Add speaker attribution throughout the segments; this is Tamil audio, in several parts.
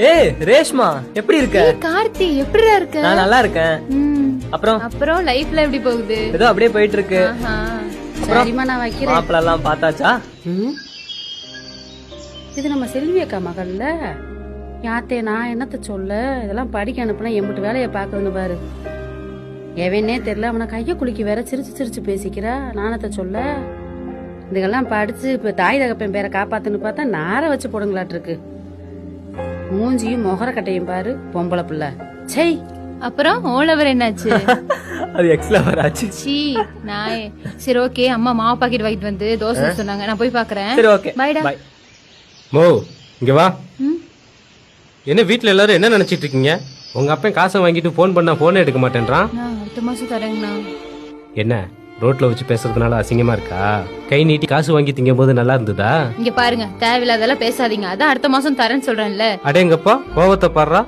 Speaker 1: ஏய் ரேஷ்மா எப்படி இருக்க?
Speaker 2: கார்த்தி எப்படிடா இருக்க?
Speaker 1: நான் நல்லா இருக்கேன். அப்புறம்
Speaker 2: லைஃப்ல எப்படி போகுது?
Speaker 1: ஏதோ அப்படியே போயிட்டு இருக்கு.
Speaker 3: சரிம்மா நான் வைக்கிறேன்.
Speaker 1: மாப்பிள்ள எல்லாம் பார்த்தாச்சா?
Speaker 3: இது நம்ம செல்வி அக்கா மகள்ல யாத்தே நான் என்னத்த சொல்ல, இதெல்லாம் படிக்க அனுப்புனா எம்பிட்டு வேலையை பாக்குதுன்னு பாரு. எவனே தெரியல, அவனை கைய குலுக்கி வேற சிரிச்சு சிரிச்சு பேசிக்கிறா. நானத்த சொல்ல இதுக்கெல்லாம் படிச்சு இப்ப தாய் தகப்பன் பேரை காப்பாத்துன்னு பார்த்தா நார வச்சு போடுங்களாட்டு இருக்கு. மூஞ்சியும் முகர கட்டையும் பாரு, பொம்பளை பிள்ளை. சை.
Speaker 2: அப்புறம் ஓலவர் என்னாச்சு?
Speaker 1: அது எக்ஸ்லவர் ஆச்சு.
Speaker 2: சீ நாய். சரி ஓகே, அம்மா மாவு பாக்கெட் வாங்கிட்டு வந்து தோசை சொன்னாங்க, நான் போய் பாக்குறேன்.
Speaker 1: சரி ஓகே
Speaker 2: பைடா.
Speaker 1: பை.
Speaker 4: மோ இங்க வா. என்ன வீட்ல எல்லாரும் என்ன நினைச்சிட்டு இருக்கீங்க? உங்க அப்பா காசை வாங்கிட்டு போன் பண்ணா போனே எடுக்க மாட்டேன்றான்.
Speaker 2: நான் அடுத்த மாசம் தரேங்கண்ணா.
Speaker 4: என்ன ரோட்ல வச்சு பேசுறதுனால அசிங்கமா இருக்கா? கை நீட்டி காசு வாங்கி திங்கும் போது நல்லா இருந்ததா?
Speaker 2: இங்க பாருங்க, தேவையில்லாதெல்லாம் பேசாதீங்க. அதான் அடுத்த மாசம் தரேன்னு சொல்றேன்ல.
Speaker 4: அடேங்கப்பா கோவத்தை பாடுறா.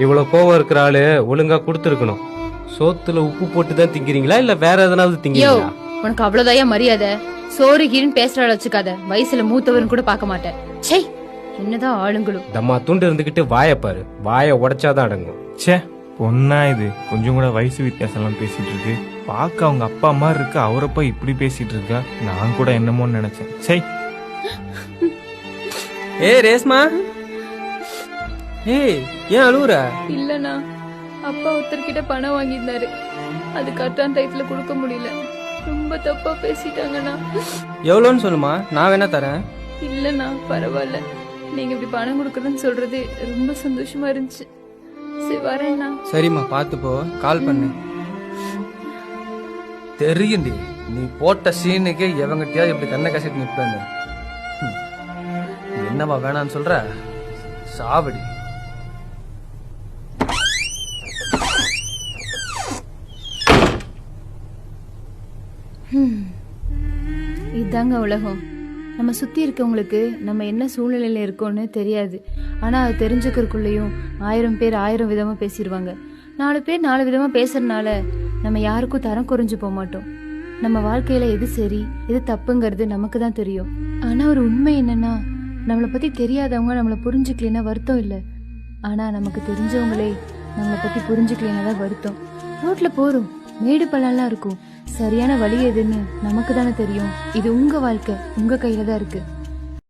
Speaker 4: இவ்வளவு கோவம் இருக்கிற ஆளு ஒழுங்கா கொடுத்துருக்கணும். சோத்துல உப்பு போட்டு தான் திங்கிறீங்களா இல்ல வேற எதனாவது திங்கிறீங்களா?
Speaker 2: உனக்கு அவ்வளவுதான் மரியாதை. சோறு கீரின்னு பேசுறாள் வச்சுக்காத. வயசுல மூத்தவரும் கூட பார்க்க மாட்டேன். சை, என்னதான் ஆளுங்களும்.
Speaker 4: தம்மா துண்டு இருந்துகிட்டு வாய பாரு, வாய உடைச்சாதான் அடங்கும்.
Speaker 5: ச்சே, பொண்ணா இது கொஞ்சம் கூட வயசு வித்தியாசம் எல்லாம் பேசிட்டு இருக்கு. பார்க்க அவங்க அப்பா அம்மா இருக்கு, அவரப்பா இப்படி பேசிட்டு இருக்கா. நான் கூட என்னமோன்னு நினைச்சேன். சை.
Speaker 1: ஏய் ரேஷ்மா, ஏய் ஏன் அழுவுற?
Speaker 2: இல்லண்ணா, அப்பா ஒருத்தர்கிட்ட பணம் வாங்கியிருந்தாரு. அது கரெக்டான டைத்துல கொடுக்க முடியல. ரொம்ப தப்பா பேசிட்டாங்கண்ணா.
Speaker 1: எவ்வளோன்னு சொல்லுமா, நான் வேணா தரேன்.
Speaker 2: இல்லண்ணா பரவாயில்ல, நீங்க இப்படி பணம் கொடுக்கறதுன்னு சொல்றது ரொம்ப சந்தோஷமா இருந்துச்சு. சரி வரேண்ணா.
Speaker 1: சரிம்மா பார்த்து போ, கால் பண்ணு. தெரியுண்டி நீ போட்ட சீனுக்கு எவங்கிட்டயாவது இப்படி கண்ணை கசிட்டு நிற்பேன்னு. என்னவா வேணான்னு சொல்ற? சாவடி.
Speaker 2: இதாங்க உலகம். நம்ம சுத்தி இருக்கவங்களுக்கு நம்ம என்ன சூழ்நிலையில இருக்கோம்னு தெரியாது. ஆனா அது தெரிஞ்சுக்கிறதுக்குள்ளேயும் 1000 பேர் 1000 விதமா பேசிடுவாங்க. 4 பேர் 4 விதமா பேசுறதுனால நம்ம யாருக்கும் தரம் குறைஞ்சு போக மாட்டோம். நம்ம வாழ்க்கையில எது சரி எது தப்புங்கிறது நமக்கு தான் தெரியும். ஆனா ஒரு உண்மை என்னன்னா, நம்மளை பத்தி தெரியாதவங்க நம்மளை புரிஞ்சுக்கலன்னா வருத்தம் இல்லை. ஆனா நமக்கு தெரிஞ்சவங்களே நம்மளை பத்தி புரிஞ்சுக்கலன்னா தான் வருத்தம். ரோட்ல போறோம், மேடு பள்ளம்லாம் இருக்கும். சரியான வழி எதுன்னு நமக்கு தானே தெரியும். இது உங்க வாழ்க்கை, உங்க கையில தான் இருக்கு.